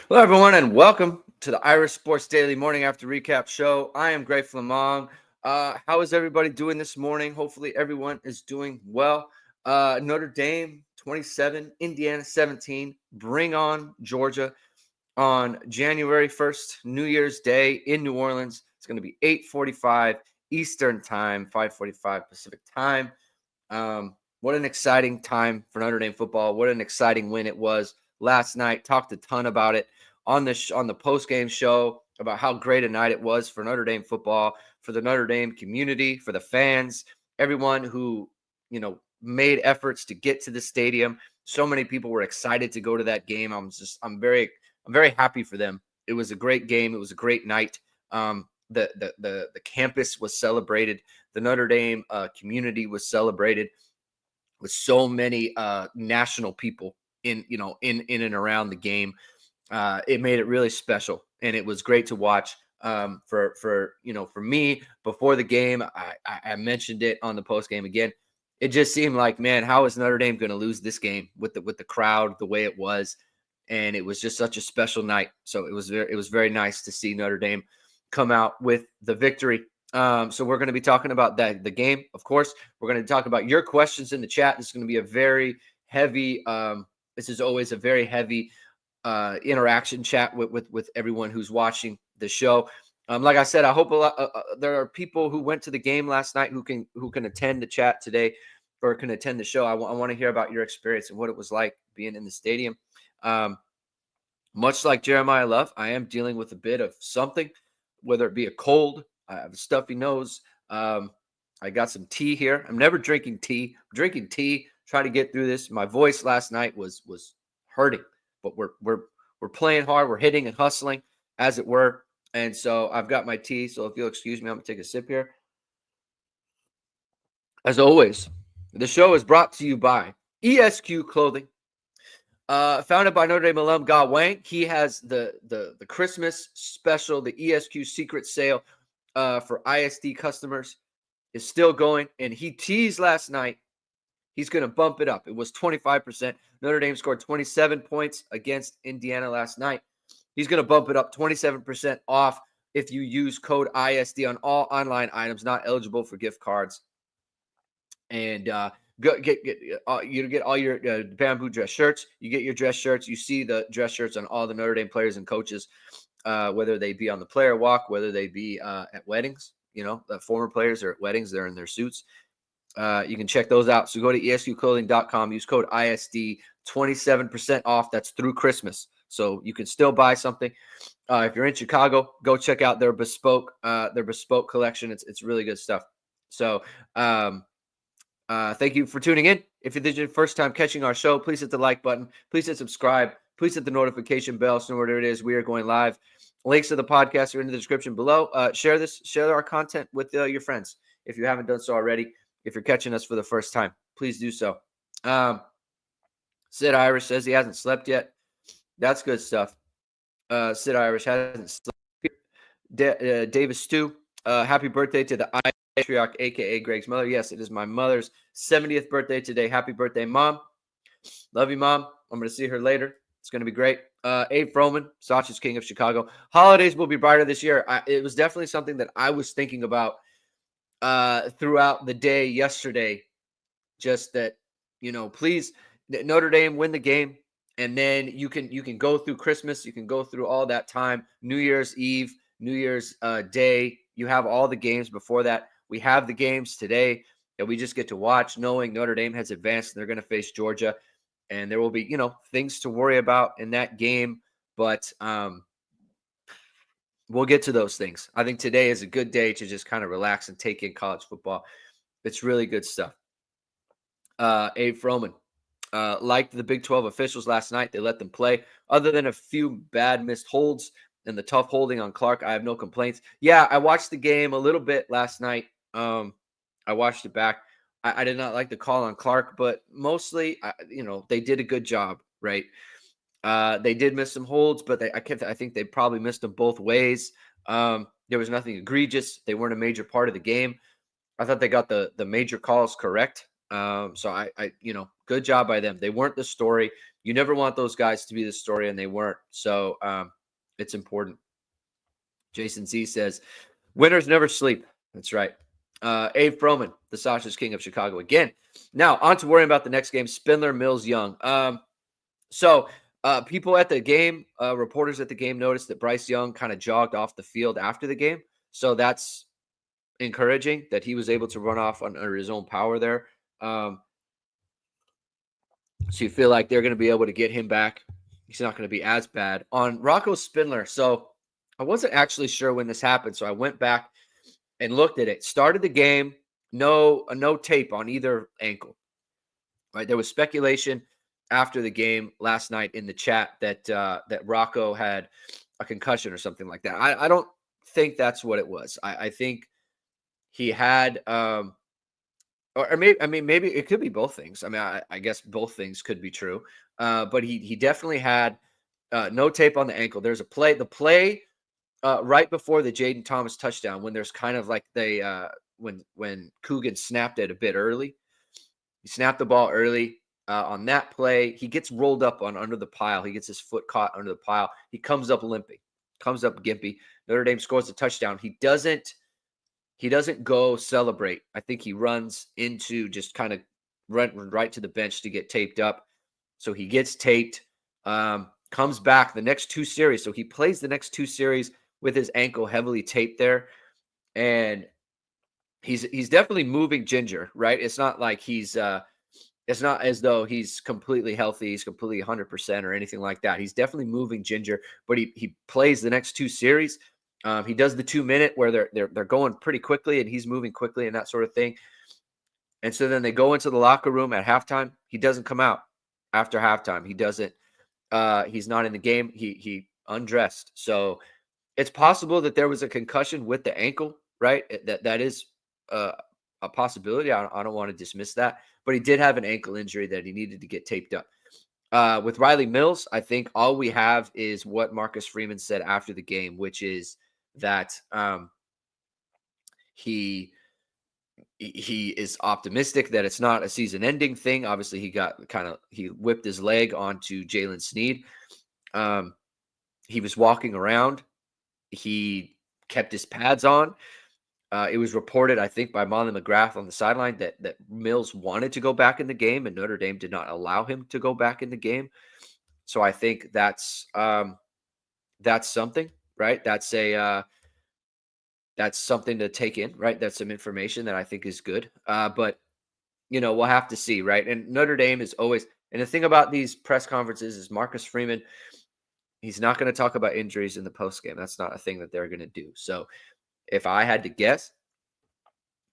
Hello, everyone, and welcome to the Irish Sports Daily Morning After Recap Show. I am Ge Flammang. How is everybody doing this morning? Hopefully, everyone is doing well. Notre Dame 27, Indiana 17. Bring on Georgia on January 1st, New Year's Day in New Orleans. It's going to be 8:45 Eastern Time, 5:45 Pacific Time. What an exciting time for Notre Dame football. What an exciting win it was last night. Talked a ton about it on the post game show about how great a night it was for Notre Dame football, for the Notre Dame community, for the fans, everyone who made efforts to get to the stadium. So many people were excited to go to that game. I'm very happy for them. It was a great game. It was a great night. The campus was celebrated. The Notre Dame community was celebrated with so many national people in and around the game. It made it really special, and it was great to watch. For me, before the game, I mentioned it on the post game again. It just seemed like, man, how is Notre Dame going to lose this game with the crowd the way it was? And it was just such a special night. So it was very nice to see Notre Dame come out with the victory. So we're going to be talking about the game, of course. We're going to talk about your questions in the chat. This is going to be a very heavy. This is always a very heavy interaction chat with everyone who's watching the show. Like I said, I hope there are people who went to the game last night who can attend the chat today or can attend the show. I want to hear about your experience and what it was like being in the stadium. Much like Jeremiah Love, I am dealing with a bit of something, whether it be a cold. I have a stuffy nose. I got some tea here. I'm never drinking tea. I'm drinking tea. Try to get through this. My voice last night was hurting, but we're playing hard. We're hitting and hustling, as it were. And so I've got my tea. So if you'll excuse me, I'm gonna take a sip here. As always, the show is brought to you by ESQ Clothing. Founded by Notre Dame alum Ge Wang. He has the Christmas special, the ESQ secret sale for ISD customers is still going. And he teased last night he's going to bump it up. It was 25%. Notre Dame scored 27 points against Indiana last night. He's going to bump it up 27% off if you use code ISD on all online items not eligible for gift cards. And you get all your bamboo dress shirts. You get your dress shirts. You see the dress shirts on all the Notre Dame players and coaches, whether they be on the player walk, whether they be at weddings. The former players are at weddings. They're in their suits. You can check those out. So go to esqclothing.com. Use code ISD, 27% off. That's through Christmas. So you can still buy something. If you're in Chicago, go check out their bespoke collection. It's really good stuff. So thank you for tuning in. If this is your first time catching our show, please hit the like button. Please hit subscribe. Please hit the notification bell so whatever it is, we are going live. Links to the podcast are in the description below. Share our content with your friends if you haven't done so already. If you're catching us for the first time, please do so. Sid Irish says he hasn't slept yet. That's good stuff. Sid Irish hasn't slept. Davis Stew, happy birthday to the patriarch, a.k.a. Greg's mother. Yes, it is my mother's 70th birthday today. Happy birthday, Mom. Love you, Mom. I'm going to see her later. It's going to be great. Abe Froman, Sausage King of Chicago. Holidays will be brighter this year. It was definitely something that I was thinking about throughout the day yesterday. Just that, please, Notre Dame win the game. And then you can go through Christmas. You can go through all that time. New Year's Eve, New Year's Day. You have all the games before that. We have the games today that we just get to watch, knowing Notre Dame has advanced and they're going to face Georgia. And there will be, things to worry about in that game. But we'll get to those things. I think today is a good day to just kind of relax and take in college football. It's really good stuff. Abe Froman. Liked the Big 12 officials last night. They let them play. Other than a few bad missed holds and the tough holding on Clark, I have no complaints. Yeah, I watched the game a little bit last night. I watched it back. I did not like the call on Clark, but mostly, they did a good job, right? They did miss some holds, but I think they probably missed them both ways. There was nothing egregious. They weren't a major part of the game. I thought they got the major calls correct. So good job by them. They weren't the story. You never want those guys to be the story, and they weren't. So it's important. Jason Z says, winners never sleep. That's right. Abe Froman, the Sausage King of Chicago again. Now, on to worrying about the next game, Spindler, Mills, Young. So people at the game, reporters at the game noticed that Bryce Young kind of jogged off the field after the game. So that's encouraging that he was able to run off under his own power there. So you feel like they're going to be able to get him back. He's not going to be as bad. On Rocco Spindler, so I wasn't actually sure when this happened, so I went back and looked at it. Started the game, no tape on either ankle. Right, there was speculation after the game last night in the chat that that Rocco had a concussion or something like that. I don't think that's what it was. I think he had or maybe it could be both things. I mean, I guess both things could be true. But he definitely had no tape on the ankle. There's the play right before the Jaden Thomas touchdown, when there's kind of like when Coogan snapped it a bit early. He snapped the ball early on that play. He gets rolled up under the pile. He gets his foot caught under the pile. He comes up limping, comes up gimpy. Notre Dame scores a touchdown. He doesn't go celebrate. I think he runs into just kind of run right to the bench to get taped up. So he gets taped, comes back the next two series. So he plays the next two series with his ankle heavily taped there. And he's definitely moving ginger, right? It's not like it's not as though he's completely healthy. He's completely 100% or anything like that. He's definitely moving ginger, but he plays the next two series. He does the 2-minute where they're going pretty quickly and he's moving quickly and that sort of thing. And so then they go into the locker room at halftime. He doesn't come out after halftime. He doesn't. He's not in the game. He undressed. So it's possible that there was a concussion with the ankle, right? That is a possibility. I don't want to dismiss that, but he did have an ankle injury that he needed to get taped up. With Riley Mills, I think all we have is what Marcus Freeman said after the game, which is that he is optimistic that it's not a season-ending thing. Obviously, he whipped his leg onto Jalen Sneed. He was walking around. He kept his pads on. It was reported, I think, by Molly McGrath on the sideline that Mills wanted to go back in the game, and Notre Dame did not allow him to go back in the game. So I think that's something, right? That's something to take in, right? That's some information that I think is good. But we'll have to see, right? And Notre Dame is always, and the thing about these press conferences is Marcus Freeman, he's not going to talk about injuries in the post game. That's not a thing that they're going to do. So if I had to guess,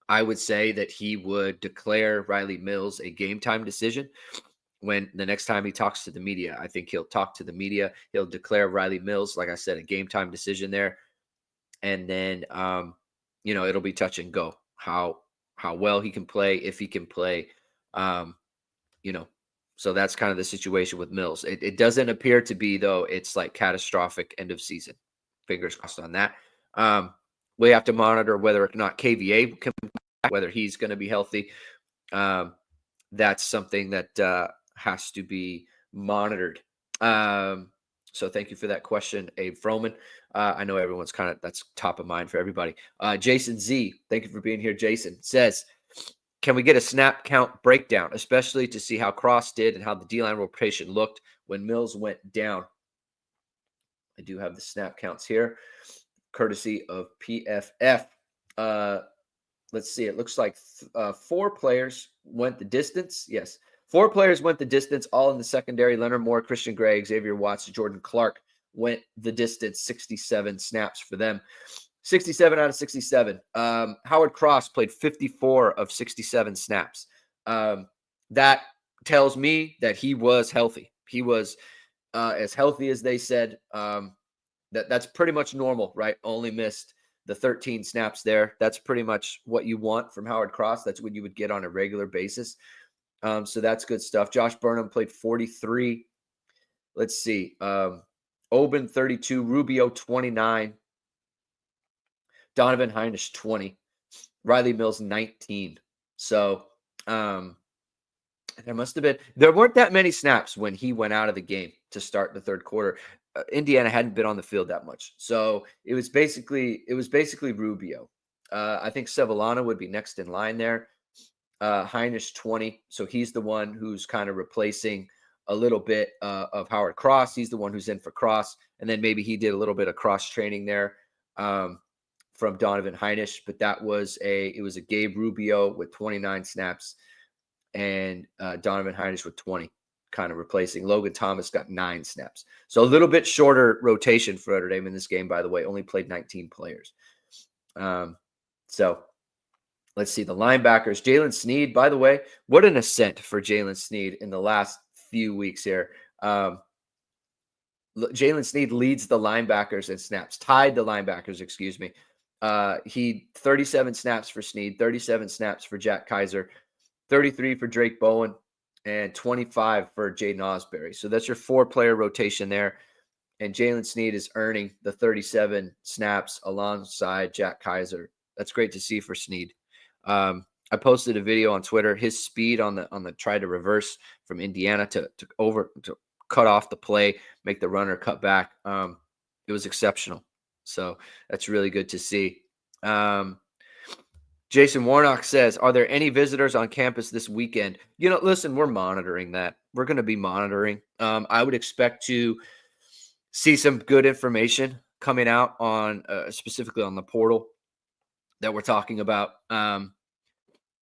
I would say that he would declare Riley Mills a game time decision when the next time he talks to the media. I think he'll talk to the media. He'll declare Riley Mills, like I said, a game time decision there. And then, it'll be touch and go how well he can play, if he can play, so that's kind of the situation with Mills. It doesn't appear to be, though, it's like catastrophic end of season. Fingers crossed on that. We have to monitor whether or not KVA can, whether he's going to be healthy. That's something that has to be monitored. So thank you for that question, Abe Froman. I know everyone's that's top of mind for everybody. Jason Z, thank you for being here. Jason says, can we get a snap count breakdown, especially to see how Cross did and how the D-line rotation looked when Mills went down? I do have the snap counts here, courtesy of PFF. Let's see. It looks like 4 players went the distance. Yes. 4 players went the distance, all in the secondary. Leonard Moore, Christian Gray, Xavier Watts, Jordan Clark went the distance, 67 snaps for them. 67 out of 67. Howard Cross played 54 of 67 snaps. That tells me that he was healthy. He was as healthy as they said. That's pretty much normal, right? Only missed the 13 snaps there. That's pretty much what you want from Howard Cross. That's what you would get on a regular basis. So that's good stuff. Josh Burnham played 43. Let's see. Oben 32, Rubio 29, Donovan Hinish 20, Riley Mills 19. So There weren't that many snaps when he went out of the game to start the third quarter. Indiana hadn't been on the field that much. So it was basically Rubio. I think Sevillana would be next in line there. Heinisch 20. So he's the one who's kind of replacing a little bit of Howard Cross. He's the one who's in for Cross. And then maybe he did a little bit of cross training there from Donovan Heinisch. But it was a Gabe Rubio with 29 snaps and Donovan Heinisch with 20, kind of replacing. Logan Thomas got 9 snaps. So a little bit shorter rotation for Notre Dame in this game, by the way. Only played 19 players. So let's see. The linebackers, Jalen Sneed, by the way, what an ascent for Jalen Sneed in the last few weeks here. Jalen Sneed leads the linebackers in snaps, tied the linebackers, excuse me. He 37 snaps for Sneed, 37 snaps for Jack Kaiser, 33 for Drake Bowen, and 25 for Jaden Osbury. So that's your 4-player rotation there. And Jalen Sneed is earning the 37 snaps alongside Jack Kaiser. That's great to see for Sneed. I posted a video on Twitter. His speed on the try to reverse from Indiana to cut off the play, make the runner cut back. It was exceptional. So that's really good to see. Jason Warnock says, are there any visitors on campus this weekend? Listen, we're monitoring that. We're going to be monitoring. I would expect to see some good information coming out on specifically on the portal that we're talking about.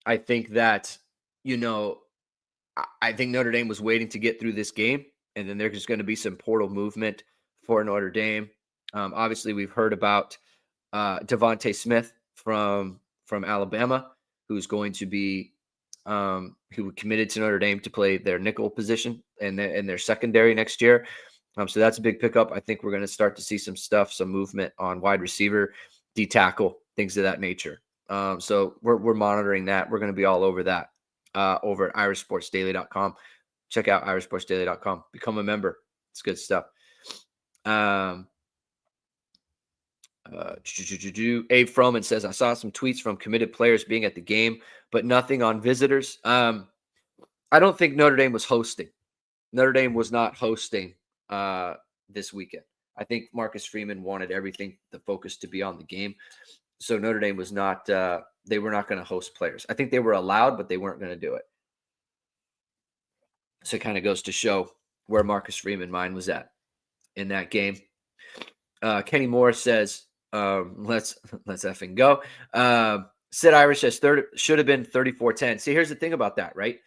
I think that, I think Notre Dame was waiting to get through this game, and then there's going to be some portal movement for Notre Dame. Obviously, we've heard about Devontae Smith from Alabama, who's going to be who committed to Notre Dame to play their nickel position and their secondary next year. So that's a big pickup. I think we're going to start to see some stuff, some movement on wide receiver, D tackle, things of that nature. So we're monitoring that. We're going to be all over that over at irishsportsdaily.com. Check out irishsportsdaily.com. Become a member. It's good stuff. Abe Froman says, I saw some tweets from committed players being at the game, but nothing on visitors. I don't think Notre Dame was hosting. Notre Dame was not hosting this weekend. I think Marcus Freeman wanted everything, the focus to be on the game. So Notre Dame was not, they were not going to host players. I think they were allowed, but they weren't going to do it. So it kind of goes to show where Marcus Freeman mind was at in that game. Kenny Moore says, let's effing go. Sid Irish says should have been 34-10. See, here's the thing about that, right?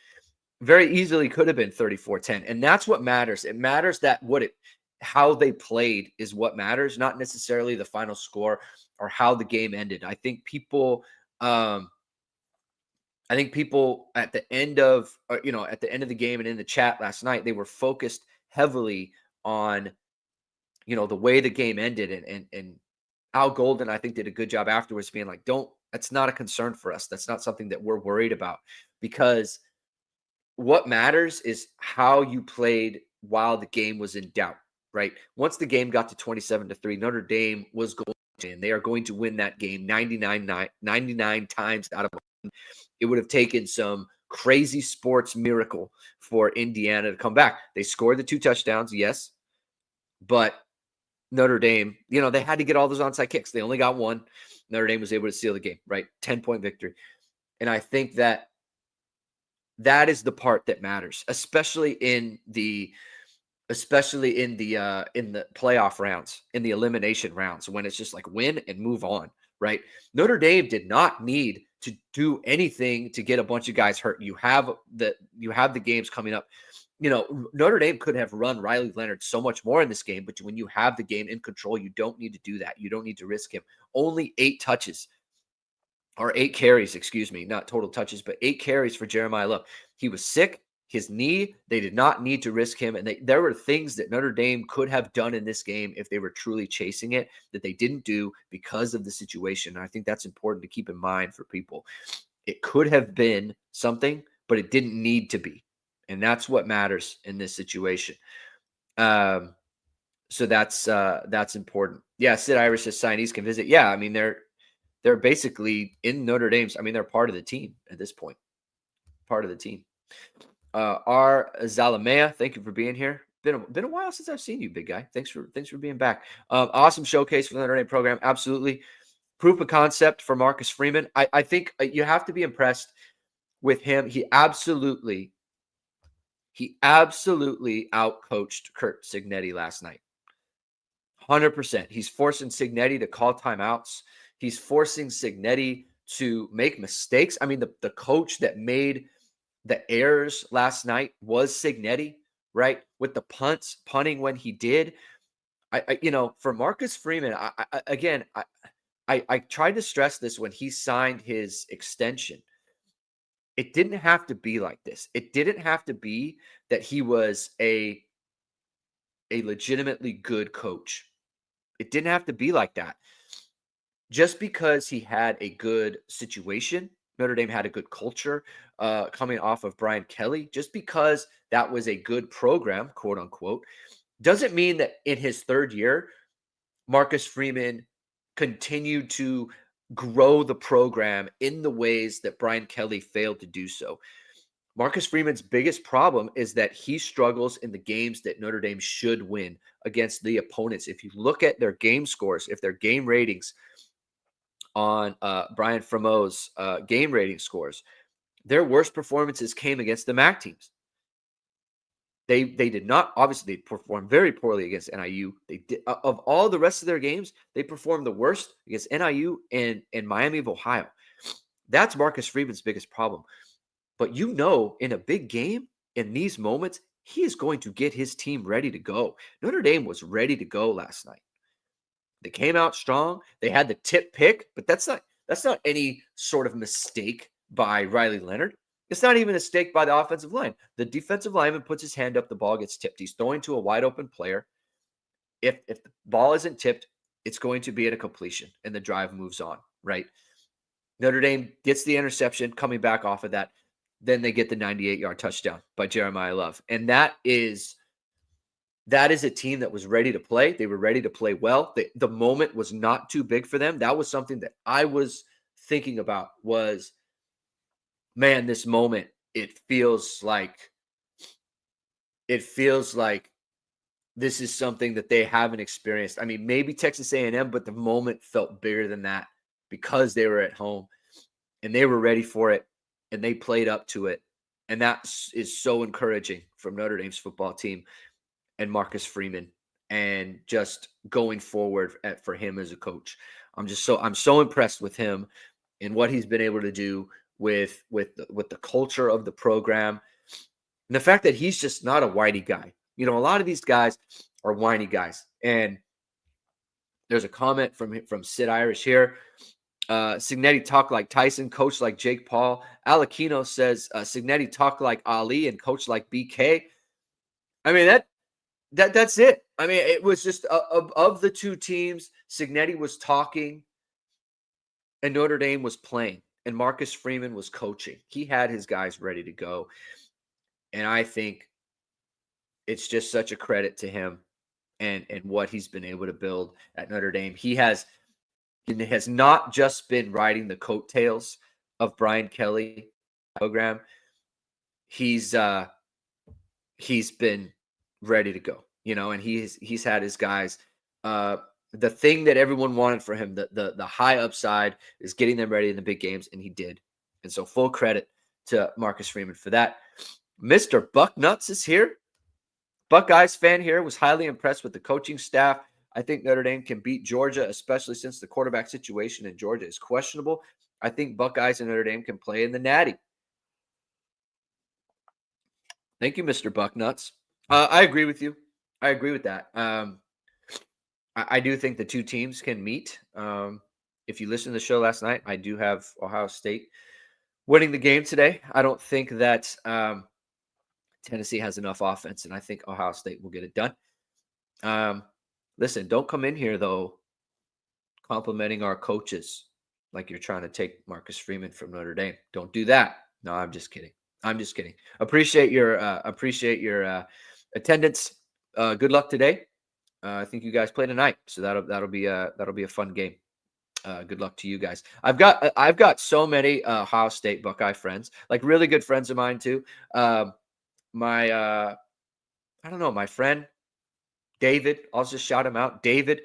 Very easily could have been 34-10. And that's what matters. It matters that how they played is what matters, not necessarily the final score or how the game ended. I think people at the end of the game and in the chat last night, they were focused heavily on the way the game ended, and Al Golden, I think, did a good job afterwards being like, that's not a concern for us. That's not something that we're worried about, because what matters is how you played while the game was in doubt, right? Once the game got to 27-3, Notre Dame was going to, and they are going to win that game 99 times out of 100. It would have taken some crazy sports miracle for Indiana to come back. They scored the 2 touchdowns, yes, but Notre Dame, they had to get all those onside kicks. They only got 1. Notre Dame was able to seal the game, right? 10-point victory. And I think that is the part that matters, especially in the playoff rounds, in the elimination rounds, when it's just like win and move on, right? Notre Dame did not need to do anything to get a bunch of guys hurt. You have the games coming up. Notre Dame could have run Riley Leonard so much more in this game, but when you have the game in control, you don't need to do that. You don't need to risk him. Only 8 touches. Or 8 carries, excuse me, not total touches, but 8 carries for Jeremiah Love. He was sick, his knee, they did not need to risk him. And there were things that Notre Dame could have done in this game if they were truly chasing it that they didn't do because of the situation. And I think that's important to keep in mind for people. It could have been something, but it didn't need to be. And that's what matters in this situation. So that's important. Yeah, Sid Irish says signees can visit. Yeah, I mean, they're basically in Notre Dame's. I mean, they're part of the team at this point. Part of the team. R. Zalamea, thank you for being here. Been a while since I've seen you, big guy. Thanks for being back. Awesome showcase for the Notre Dame program. Absolutely. Proof of concept for Marcus Freeman. I think you have to be impressed with him. He absolutely outcoached Kurt Cignetti last night. 100%. He's forcing Cignetti to call timeouts. He's forcing Cignetti to make mistakes. I mean, the coach that made the errors last night was Cignetti, right? With the punting when he did. For Marcus Freeman, I tried to stress this when he signed his extension. It didn't have to be like this. It didn't have to be that he was a legitimately good coach. It didn't have to be like that. Just because he had a good situation, Notre Dame had a good culture coming off of Brian Kelly, just because that was a good program, quote unquote, doesn't mean that in his third year, Marcus Freeman continued to grow the program in the ways that Brian Kelly failed to do so. Marcus Freeman's biggest problem is that he struggles in the games that Notre Dame should win against the opponents. If you look at their game scores, if their game ratings on Brian Fremeau's game rating scores, their worst performances came against the MAC teams. They did not, obviously they performed very poorly against NIU. They did, of all the rest of their games, they performed the worst against NIU and Miami of Ohio. That's Marcus Freeman's biggest problem. But in a big game, in these moments, he is going to get his team ready to go. Notre Dame was ready to go last night. They came out strong. They had the tip pick, but that's not any sort of mistake by Riley Leonard. It's not even a mistake by the offensive line. The defensive lineman puts his hand up, the ball gets tipped. He's throwing to a wide open player. If the ball isn't tipped, it's going to be at a completion, and the drive moves on, right? Notre Dame gets the interception coming back off of that. Then they get the 98-yard touchdown by Jeremiah Love. And that is a team that was ready to play. They were ready to play well. The moment was not too big for them. That was something that I was thinking about was, man, this moment, it feels like this is something that they haven't experienced. I mean, maybe Texas A&M, but the moment felt bigger than that because they were at home and they were ready for it and they played up to it. And that is so encouraging from Notre Dame's football team and Marcus Freeman, and just going forward for him as a coach. I'm so impressed with him and what he's been able to do with the culture of the program. And the fact that he's just not a whiny guy. A lot of these guys are whiny guys. And there's a comment from Sid Irish here. Cignetti talk like Tyson, coach like Jake Paul. Alakino says Cignetti talk like Ali and coach like BK. I mean, that's it. I mean, it was just of the two teams, Cignetti was talking and Notre Dame was playing and Marcus Freeman was coaching. He had his guys ready to go. And I think it's just such a credit to him and what he's been able to build at Notre Dame. He has not just been riding the coattails of Brian Kelly program. He's been ready to go, and he's had his guys. The thing that everyone wanted for him, the high upside, is getting them ready in the big games, and he did. And so full credit to Marcus Freeman for that. Mr. Bucknuts is here. Buckeyes fan here, was highly impressed with the coaching staff. I think Notre Dame can beat Georgia, especially since the quarterback situation in Georgia is questionable. I think Buckeyes and Notre Dame can play in the Natty. Thank you, Mr. Bucknuts. I agree with you. I agree with that. I do think the two teams can meet. If you listen to the show last night, I do have Ohio State winning the game today. I don't think that Tennessee has enough offense, and I think Ohio State will get it done. Listen, don't come in here, though, complimenting our coaches like you're trying to take Marcus Freeman from Notre Dame. Don't do that. No, I'm just kidding. Appreciate your attendance. Good luck today. I think you guys play tonight, so that'll be a fun game. Good luck to you guys. I've got so many Ohio State Buckeye friends, like really good friends of mine too. my I don't know, my friend David. I'll just shout him out. David,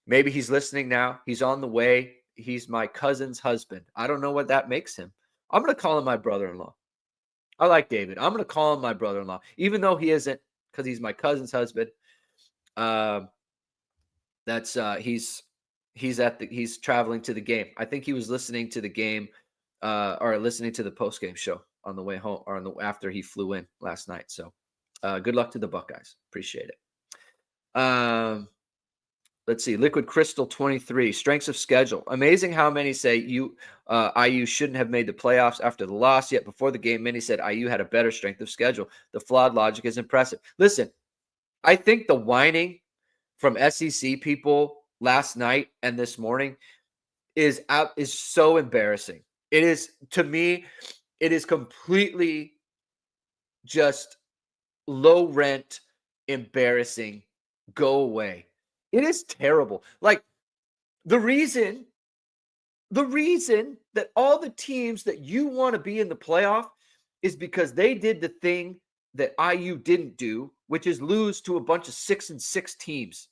maybe he's listening now. He's on the way. He's my cousin's husband. I don't know what that makes him. I'm going to call him my brother-in-law. I like David. I'm going to call him my brother-in-law, even though he isn't, because he's my cousin's husband. That's he's traveling to the game. I think he was listening to the game or listening to the post-game show on the way home or after he flew in last night. So good luck to the Buckeyes. Appreciate it. Let's see. Liquid Crystal 23. Strengths of schedule. Amazing how many say IU shouldn't have made the playoffs after the loss. Yet before the game, many said IU had a better strength of schedule. The flawed logic is impressive. Listen, I think the whining from SEC people last night and this morning is so embarrassing. It is, to me, it is completely just low rent, embarrassing. Go away. It is terrible. Like the reason that all the teams that you want to be in the playoff is because they did the thing that IU didn't do, which is lose to a bunch of 6-6 teams.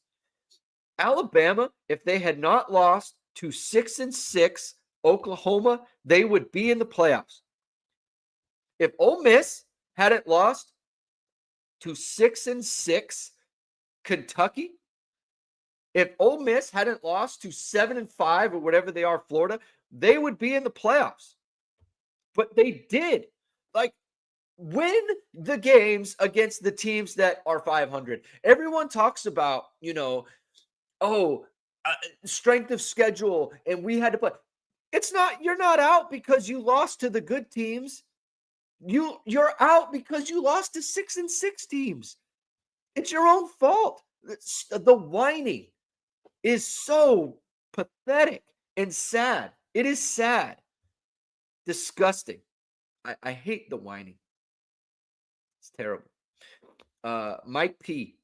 Alabama, if they had not lost to 6-6 Oklahoma, they would be in the playoffs. If Ole Miss hadn't lost to 6-6 Kentucky, if Ole Miss hadn't lost to 7-5 or whatever they are, Florida, they would be in the playoffs. But they did. Like, win the games against the teams that are 500. Everyone talks about, strength of schedule, and we had to play. You're not out because you lost to the good teams. You're out because you lost to 6-6 teams. It's your own fault. The whining is so pathetic and sad. It is sad. Disgusting. I hate the whining. It's terrible. Mike P.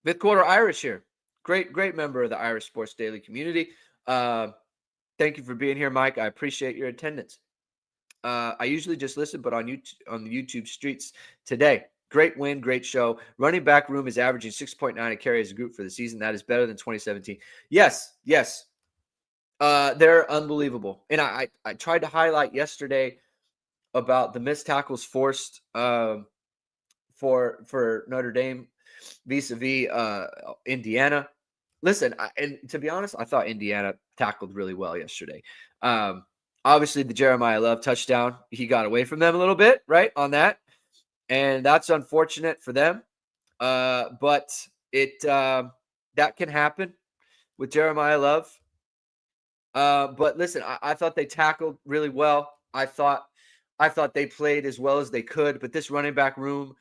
Fifth quarter Irish here. Great member of the Irish Sports Daily community. Thank you for being here, Mike. I appreciate your attendance. I usually just listen, but on the YouTube streets today. Great win, great show. Running back room is averaging 6.9 a carry as a group for the season. That is better than 2017. Yes. They're unbelievable. And I tried to highlight yesterday about the missed tackles forced for Notre Dame vis-a-vis Indiana. Listen, and to be honest, I thought Indiana tackled really well yesterday. Obviously, the Jeremiah Love touchdown, he got away from them a little bit, right, on that. And that's unfortunate for them. But that can happen with Jeremiah Love. But listen, I thought they tackled really well. I thought they played as well as they could. But this running back room,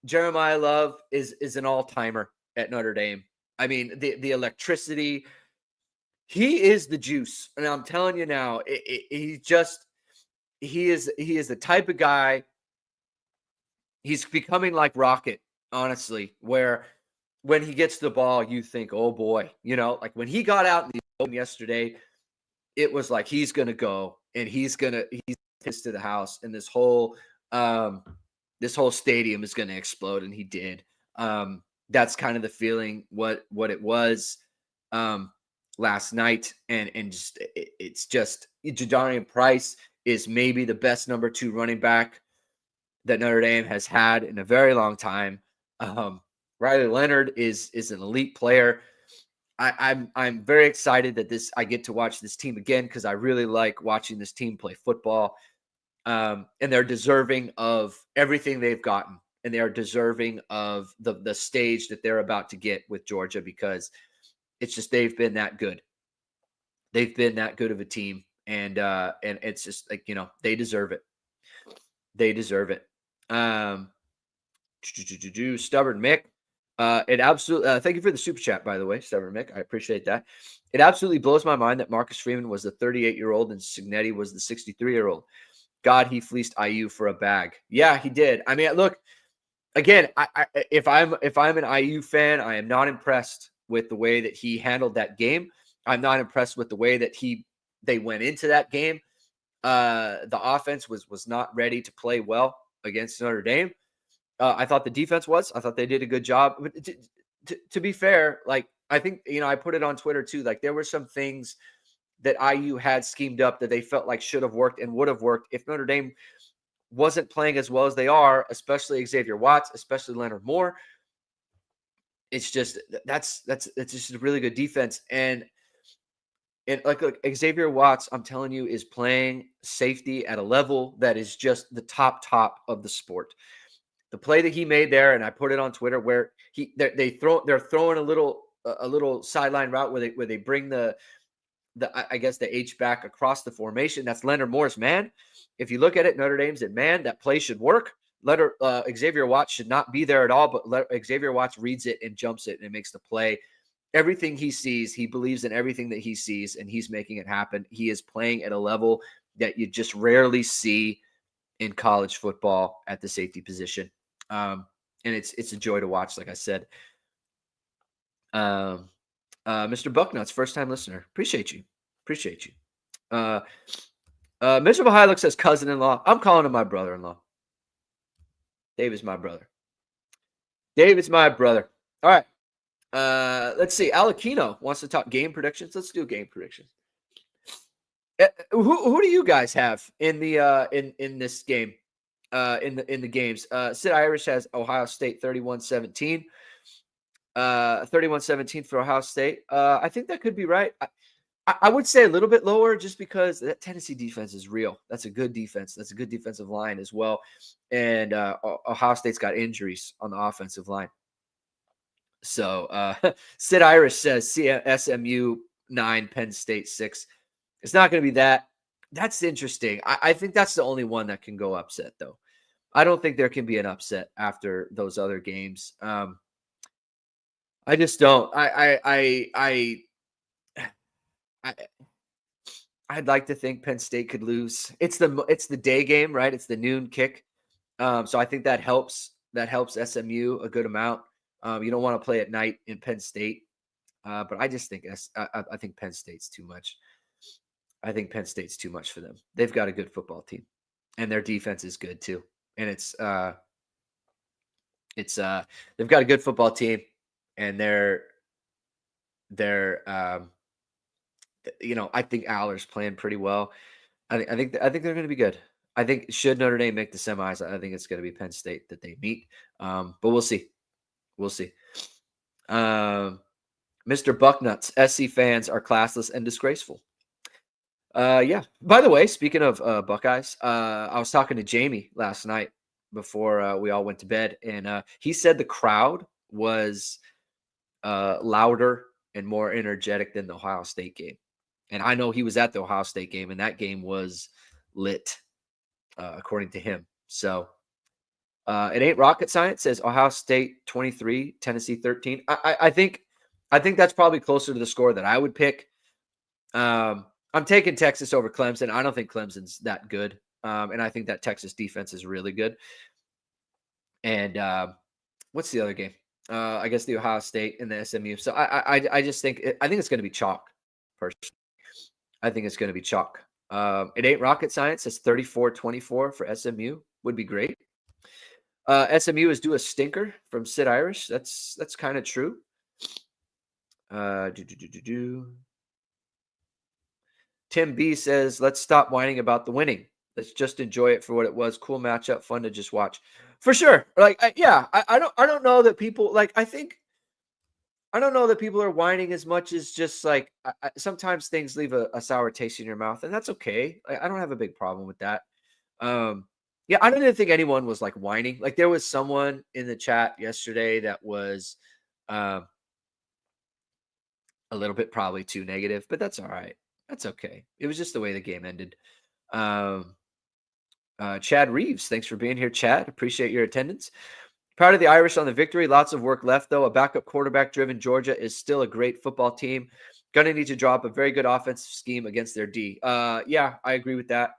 Jeremiah Love is an all-timer at Notre Dame. I mean, the electricity, he is the juice. And I'm telling you now, he is the type of guy. He's becoming like Rocket, honestly, where when he gets the ball, you think, oh boy, like when he got out in the open yesterday, it was like he's going to go and he's to the house, and this whole stadium is going to explode, and he did. That's kind of the feeling what it was last night, and it's just Jadarian Price is maybe the best number 2 running back that Notre Dame has had in a very long time. Riley Leonard is an elite player. I'm very excited that I get to watch this team again because I really like watching this team play football. And they're deserving of everything they've gotten, and they are deserving of the stage that they're about to get with Georgia because it's just they've been that good. They've been that good of a team, and it's just like they deserve it. They deserve it. Stubborn Mick. It absolutely thank you for the super chat, by the way, Stubborn Mick. I appreciate that. It absolutely blows my mind that Marcus Freeman was the 38-year-old and Signetti was the 63-year-old. God, he fleeced IU for a bag. Yeah, he did. I mean, look, again, if I'm an IU fan, I am not impressed with the way that he handled that game. I'm not impressed with the way that they went into that game. The offense was not ready to play well. against Notre Dame. I thought the defense was. I thought they did a good job. But to be fair, like I think I put it on Twitter too. Like there were some things that IU had schemed up that they felt like should have worked and would have worked if Notre Dame wasn't playing as well as they are, especially Xavier Watts, especially Leonard Moore. It's just that's just a really good defense. And like Xavier Watts, I'm telling you, is playing safety at a level that is just the top of the sport. The play that he made there, and I put it on Twitter, where they're throwing a little sideline route where they bring the I guess the H back across the formation. That's Leonard Moore's man. If you look at it, Notre Dame's at man. That play should work. Xavier Watts should not be there at all, but Xavier Watts reads it and jumps it and makes the play. Everything he sees, he believes in everything that he sees, and he's making it happen. He is playing at a level that you just rarely see in college football at the safety position. And it's a joy to watch, like I said. Mr. Bucknuts, first-time listener. Appreciate you. Miserable Hilux says cousin-in-law. I'm calling him my brother-in-law. Dave is my brother. All right. Let's see. Alakino wants to talk game predictions. Let's do game predictions. Who do you guys have in the in this game? In the games. Sid Irish has Ohio State 31-17. 31-17 for Ohio State. I think that could be right. I would say a little bit lower just because that Tennessee defense is real. That's a good defense. That's a good defensive line as well. And Ohio State's got injuries on the offensive line. So Sid Irish says SMU 9, Penn State 6. It's not going to be that. That's interesting. I think that's the only one that can go upset, though. I don't think there can be an upset after those other games. I just don't. I'd like to think Penn State could lose. It's the day game, right? It's the noon kick. So I think that helps. That helps SMU a good amount. You don't want to play at night in Penn State, but I just think I think Penn State's too much. I think Penn State's too much for them. They've got a good football team, and their defense is good too. And they've got a good football team, and they're I think Aller's playing pretty well. I think they're going to be good. I think should Notre Dame make the semis, I think it's going to be Penn State that they meet. But we'll see. Mr. Bucknuts, SC fans are classless and disgraceful. Yeah. By the way, speaking of Buckeyes, I was talking to Jamie last night before we all went to bed, and he said the crowd was louder and more energetic than the Ohio State game. And I know he was at the Ohio State game, and that game was lit, according to him. So it ain't rocket science. Says Ohio State 23, Tennessee 13. I think that's probably closer to the score that I would pick. I'm taking Texas over Clemson. I don't think Clemson's that good, and I think that Texas defense is really good. And what's the other game? I guess the Ohio State and the SMU. So I just think it's going to be chalk. Personally, I think it's going to be chalk. It ain't rocket science. It's 34-24 for SMU. Would be great. SMU is due a stinker from Sid Irish. That's kind of true. Tim B says, "Let's stop whining about the winning. Let's just enjoy it for what it was. Cool matchup, fun to just watch." For sure. Like, I don't know that people like. I don't know that people are whining as much as just like sometimes things leave a sour taste in your mouth, and that's okay. I don't have a big problem with that. Yeah, I don't think anyone was like whining. Like there was someone in the chat yesterday that was a little bit probably too negative, but that's all right. That's okay. It was just the way the game ended. Chad Reeves, thanks for being here, Chad. Appreciate your attendance. Proud of the Irish on the victory. Lots of work left, though. A backup quarterback-driven Georgia is still a great football team. Going to need to drop a very good offensive scheme against their D. Yeah, I agree with that.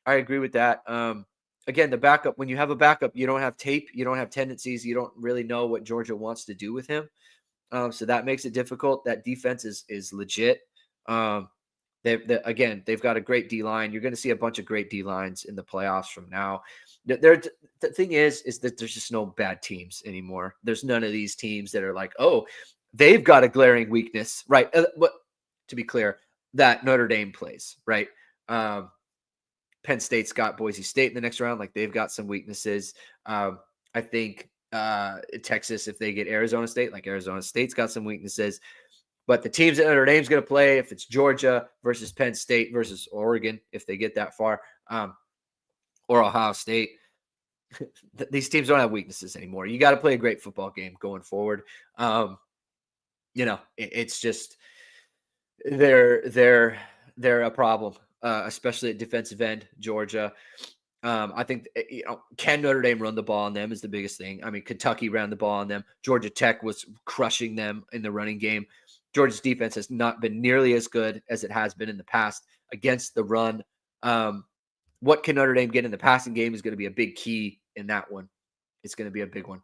Again, the backup, when you have a backup, you don't have tape. You don't have tendencies. You don't really know what Georgia wants to do with him. So that makes it difficult. That defense is legit. They've got a great D-line. You're going to see a bunch of great D-lines in the playoffs from now. The thing is that there's just no bad teams anymore. There's none of these teams that are like, oh, they've got a glaring weakness, right? But to be clear, that Notre Dame plays, right? Penn State's got Boise State in the next round. Like they've got some weaknesses. I think Texas, if they get Arizona State, like Arizona State's got some weaknesses. But the teams that Notre Dame's going to play, if it's Georgia versus Penn State versus Oregon, if they get that far, or Ohio State, these teams don't have weaknesses anymore. You got to play a great football game going forward. It's just they're a problem, especially at defensive end. Georgia. I think can Notre Dame run the ball on them is the biggest thing. I mean, Kentucky ran the ball on them. Georgia Tech was crushing them in the running game. Georgia's defense has not been nearly as good as it has been in the past against the run. What can Notre Dame get in the passing game is going to be a big key in that one. It's going to be a big one.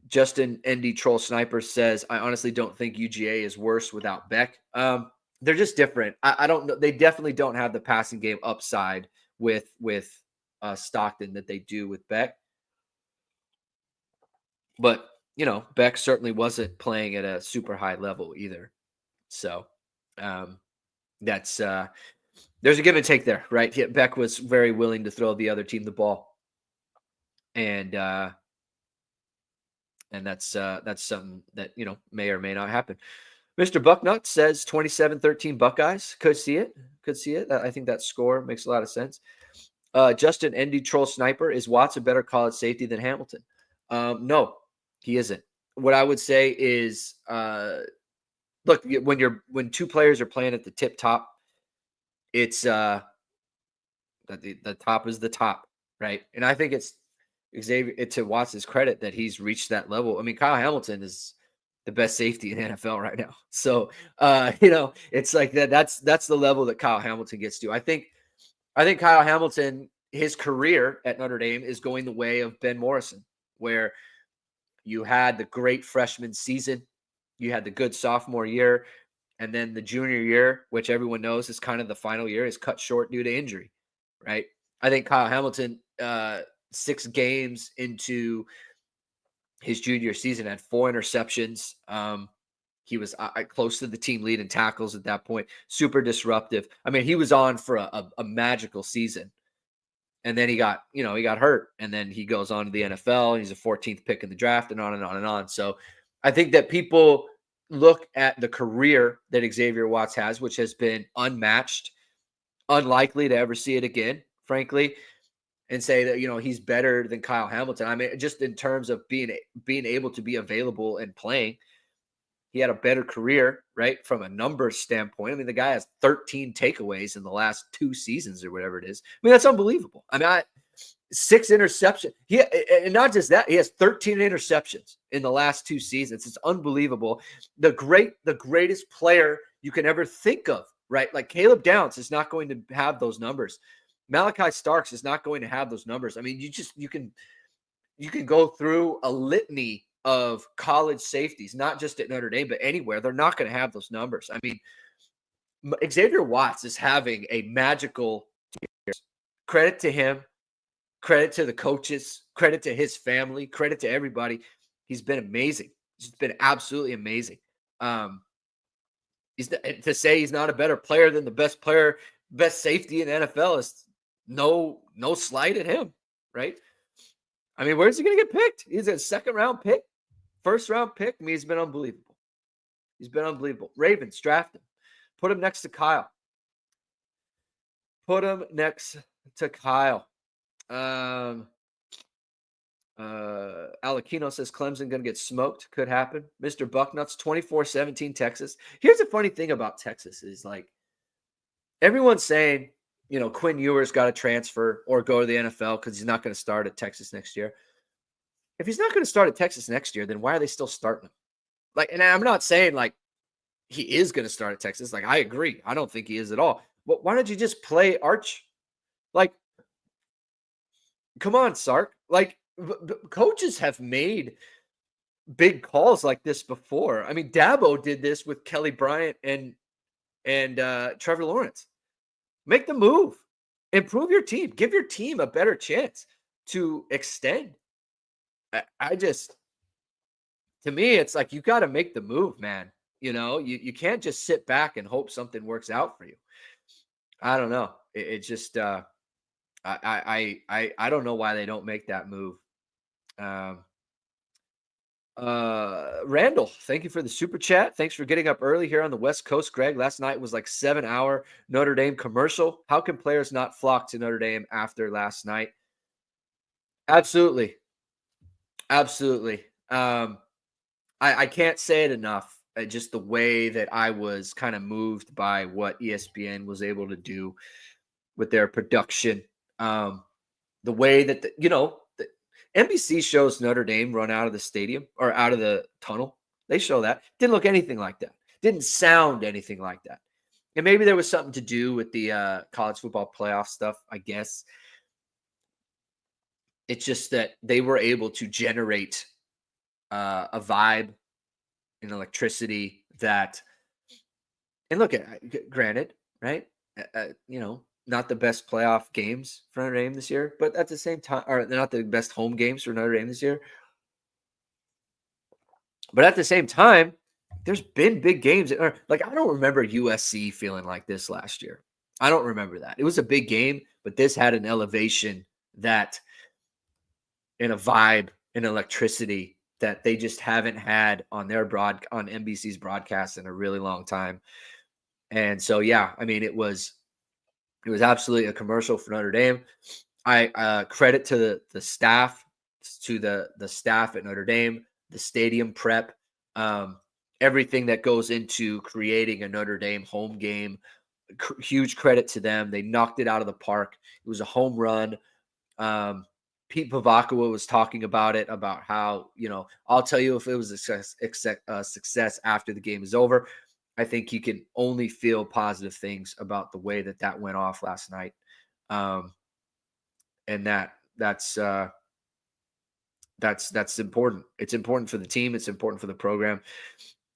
Justin ND Troll Sniper says, I honestly don't think UGA is worse without Beck. They're just different. I don't know. They definitely don't have the passing game upside with Stockton that they do with Beck. But, Beck certainly wasn't playing at a super high level either. So that's there's a give and take there, right? Beck was very willing to throw the other team the ball. And that's something that, may or may not happen. Mr. Bucknut says 27-13 Buckeyes. Could see it. I think that score makes a lot of sense. Justin ND Troll Sniper, is Watts a better college safety than Hamilton? No, he isn't. What I would say is, look, when two players are playing at the tip top, it's the top is the top, right? And I think it's Xavier, to Watts' credit, that he's reached that level. I mean, Kyle Hamilton is the best safety in the NFL right now. So, it's like that. That's the level that Kyle Hamilton gets to. I think Kyle Hamilton, his career at Notre Dame is going the way of Ben Morrison, where you had the great freshman season, you had the good sophomore year, and then the junior year, which everyone knows is kind of the final year, is cut short due to injury, right? I think Kyle Hamilton, 6 games into his junior season, had 4 interceptions. He was close to the team lead in tackles at that point. Super disruptive. I mean, he was on for a magical season. And then he got hurt. And then he goes on to the NFL. And he's a 14th pick in the draft, and on and on and on. So I think that people look at the career that Xavier Watts has, which has been unmatched, unlikely to ever see it again, frankly, and say that, he's better than Kyle Hamilton. I mean, just in terms of being able to be available and playing, he had a better career, right? From a numbers standpoint. I mean, the guy has 13 takeaways in the last 2 seasons or whatever it is. I mean, that's unbelievable. I mean, 6 interceptions. And not just that, he has 13 interceptions in the last 2 seasons. It's unbelievable. The greatest player you can ever think of, right? Like Caleb Downs is not going to have those numbers. Malachi Starks is not going to have those numbers. I mean, you can go through a litany of college safeties, not just at Notre Dame, but anywhere. They're not going to have those numbers. I mean, Xavier Watts is having a magical year. Credit to him, credit to the coaches, credit to his family, credit to everybody. He's been amazing. He's been absolutely amazing. To say he's not a better player than the best safety in the NFL is no slight at him, right? I mean, where's he going to get picked? He's a 2nd round pick, 1st round pick. I mean, he's been unbelievable. Ravens, draft him. Put him next to Kyle. Alakino says Clemson going to get smoked. Could happen. Mr. Bucknuts, 24-17 Texas. Here's the funny thing about Texas is, like, everyone's saying, Quinn Ewers got to transfer or go to the NFL because he's not going to start at Texas next year. If he's not going to start at Texas next year, then why are they still starting him? Like, and I'm not saying like he is going to start at Texas. Like, I agree. I don't think he is at all. But why don't you just play Arch? Like, come on, Sark. Like, coaches have made big calls like this before. I mean, Dabo did this with Kelly Bryant and Trevor Lawrence. Make the move. Improve your team. Give your team a better chance to extend. I just, to me, it's like you got to make the move, man. You can't just sit back and hope something works out for you. I don't know. It just I don't know why they don't make that move. Um, Randall, thank you for the super chat. Thanks for getting up early here on the West Coast, Greg. Last night was like 7-hour Notre Dame commercial. How can players not flock to Notre Dame after last night? Absolutely. Absolutely. I can't say it enough. Just the way that I was kind of moved by what ESPN was able to do with their production. The way that the NBC shows Notre Dame run out of the stadium or out of the tunnel. They show that. Didn't look anything like that. Didn't sound anything like that. And maybe there was something to do with the college football playoff stuff, I guess. It's just that they were able to generate a vibe and electricity that, and look at, granted, right? Not the best playoff games for Notre Dame this year, but at the same time, or they're not the best home games for Notre Dame this year. But at the same time, there's been big games. Like, I don't remember USC feeling like this last year. I don't remember that. It was a big game, but this had an elevation that, and a vibe and electricity that they just haven't had on on NBC's broadcast in a really long time. And so, yeah, I mean, it was absolutely a commercial for Notre Dame. I credit to the staff, to the staff at Notre Dame, the stadium prep, everything that goes into creating a Notre Dame home game. Huge credit to them. They knocked it out of the park. It was a home run. Pete Pavakua was talking about it, about how, I'll tell you if it was a success after the game is over. I think you can only feel positive things about the way that went off last night. And that's important. It's important for the team. It's important for the program.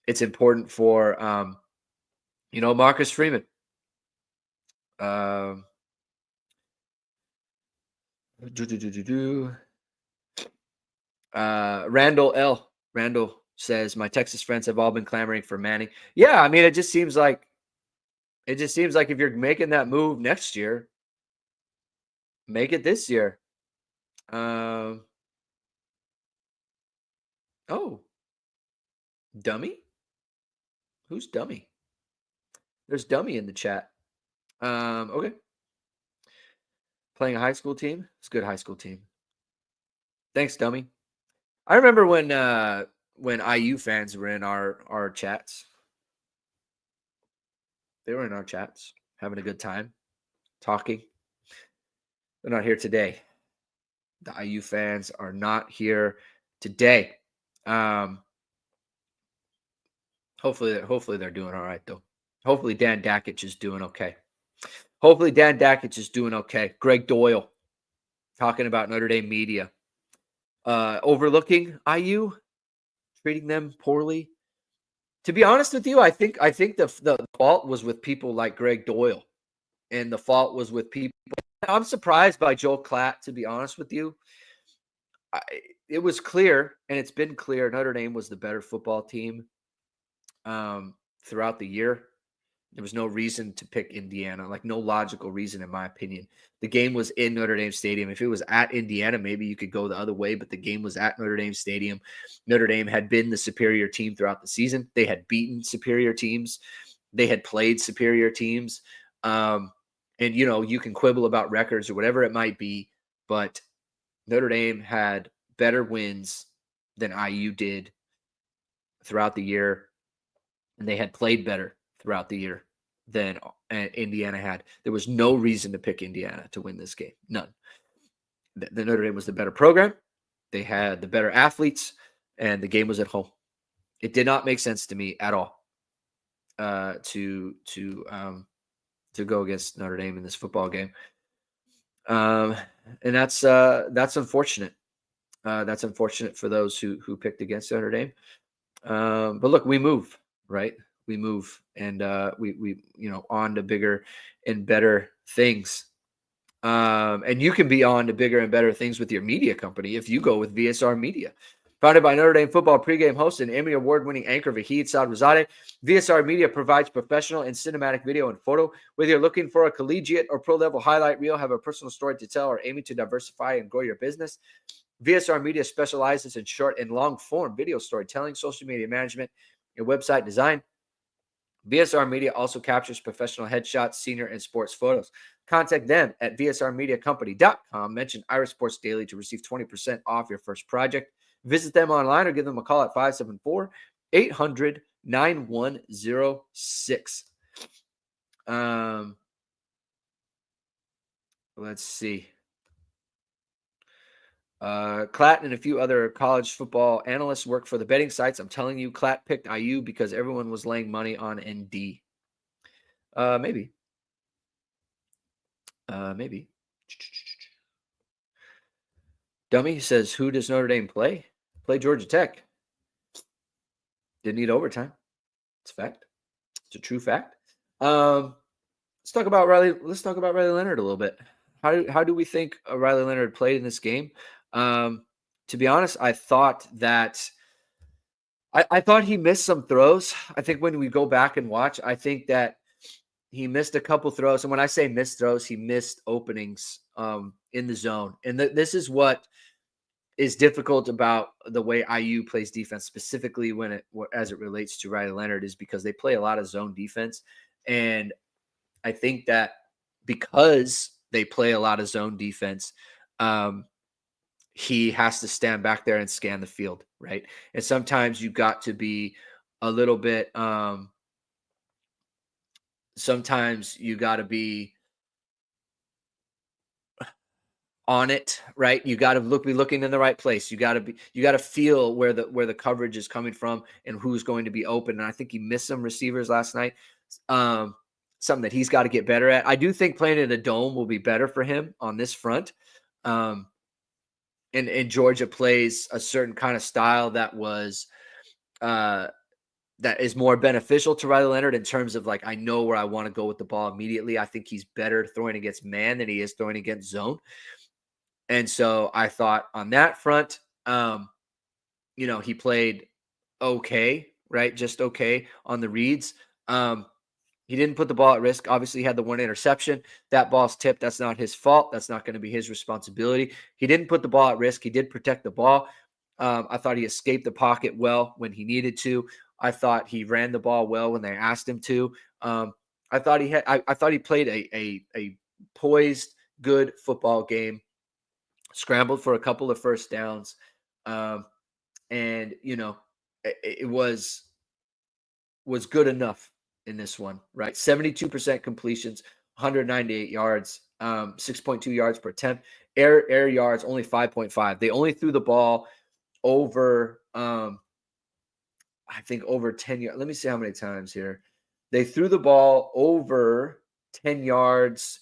It's important for, Marcus Freeman. Randall says, my Texas friends have all been clamoring for Manning. Yeah, I mean, it just seems like if you're making that move next year, make it this year. Oh, Dummy? Who's Dummy? There's Dummy in the chat. Okay. Playing a high school team? It's a good high school team. Thanks, Dummy. I remember when IU fans were in our chats. They were in our chats, having a good time, talking. They're not here today. The IU fans are not here today. Hopefully they're doing all right, though. Hopefully Dan Dakich is doing okay. Greg Doyle talking about Notre Dame media. Overlooking IU, treating them poorly. To be honest with you, I think the fault was with people like Greg Doyle, and the fault was with people. I'm surprised by Joel Klatt, to be honest with you. It was clear, and it's been clear, Notre Dame was the better football team throughout the year. There was no reason to pick Indiana, like no logical reason, in my opinion. The game was in Notre Dame Stadium. If it was at Indiana, maybe you could go the other way, but the game was at Notre Dame Stadium. Notre Dame had been the superior team throughout the season. They had beaten superior teams. They had played superior teams. And, you can quibble about records or whatever it might be, but Notre Dame had better wins than IU did throughout the year, and they had played better throughout the year than Indiana had. There was no reason to pick Indiana to win this game. None. The Notre Dame was the better program. They had the better athletes, and the game was at home. It did not make sense to me at all to go against Notre Dame in this football game. And that's unfortunate. That's unfortunate for those who picked against Notre Dame. But look, we move, right? We move, and we on to bigger and better things. And you can be on to bigger and better things with your media company if you go with VSR Media. Founded by Notre Dame football pregame host and Emmy Award-winning anchor Vahid Sadrazadeh, VSR Media provides professional and cinematic video and photo. Whether you're looking for a collegiate or pro-level highlight reel, have a personal story to tell, or aiming to diversify and grow your business, VSR Media specializes in short and long-form video storytelling, social media management, and website design. VSR Media also captures professional headshots, senior, and sports photos. Contact them at vsrmediacompany.com. Mention Irish Sports Daily to receive 20% off your first project. Visit them online or give them a call at 574-800-9106. Let's see. Klatt and a few other college football analysts work for the betting sites. I'm telling you, Klatt picked IU because everyone was laying money on ND. Maybe. Maybe. Dummy says, who does Notre Dame play? Play Georgia Tech. Didn't need overtime. It's a fact. It's a true fact. Let's talk about Riley. Let's talk about Riley Leonard a little bit. How do we think Riley Leonard played in this game? To be honest, I thought he missed some throws. I think when we go back and watch, I think that he missed a couple throws. And when I say missed throws, he missed openings in the zone. And this is what is difficult about the way IU plays defense, specifically as it relates to Riley Leonard, is because they play a lot of zone defense. And I think that because they play a lot of zone defense, he has to stand back there and scan the field, right? And sometimes you got to be a little bit sometimes you got to be on it, right? You got to be looking in the right place. You got to feel where the coverage is coming from and who's going to be open. And I think he missed some receivers last night. Something that he's got to get better at. I do think playing in a dome will be better for him on this front. And Georgia plays a certain kind of style that is more beneficial to Riley Leonard in terms of, like, I know where I want to go with the ball immediately. I think he's better throwing against man than he is throwing against zone. And so I thought on that front, he played okay, right? Just okay on the reads. He didn't put the ball at risk. Obviously, he had the one interception. That ball's tipped. That's not his fault. That's not going to be his responsibility. He didn't put the ball at risk. He did protect the ball. I thought he escaped the pocket well when he needed to. I thought he ran the ball well when they asked him to. I thought he played a poised, good football game. Scrambled for a couple of first downs. And it was good enough in this one, right? 72% completions, 198 yards, 6.2 yards per attempt. Air yards, only 5.5. They only threw the ball over, I think over 10 yards. Let me see how many times here. They threw the ball over 10 yards.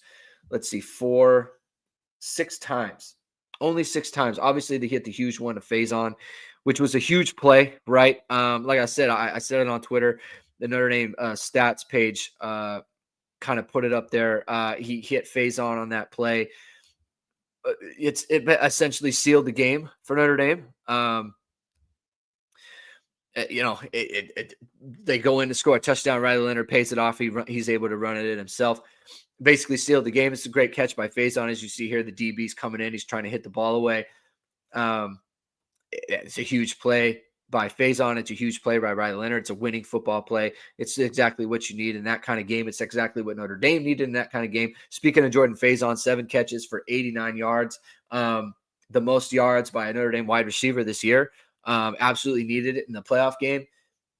Let's see, 6 times. Only 6 times. Obviously, they hit the huge one to Faison, which was a huge play, right? Like I said, I said it on Twitter. The Notre Dame stats page kind of put it up there. He hit Faison on that play. It essentially sealed the game for Notre Dame. They go in to score a touchdown. Riley Leonard pays it off. He's able to run it in himself. Basically sealed the game. It's a great catch by Faison. As you see here, the DB's coming in. He's trying to hit the ball away. It's a huge play by Faison. It's a huge play by Riley Leonard. It's a winning football play. It's exactly what you need in that kind of game. It's exactly what Notre Dame needed in that kind of game. Speaking of Jordan Faison, 7 catches for 89 yards. The most yards by a Notre Dame wide receiver this year. Absolutely needed it in the playoff game.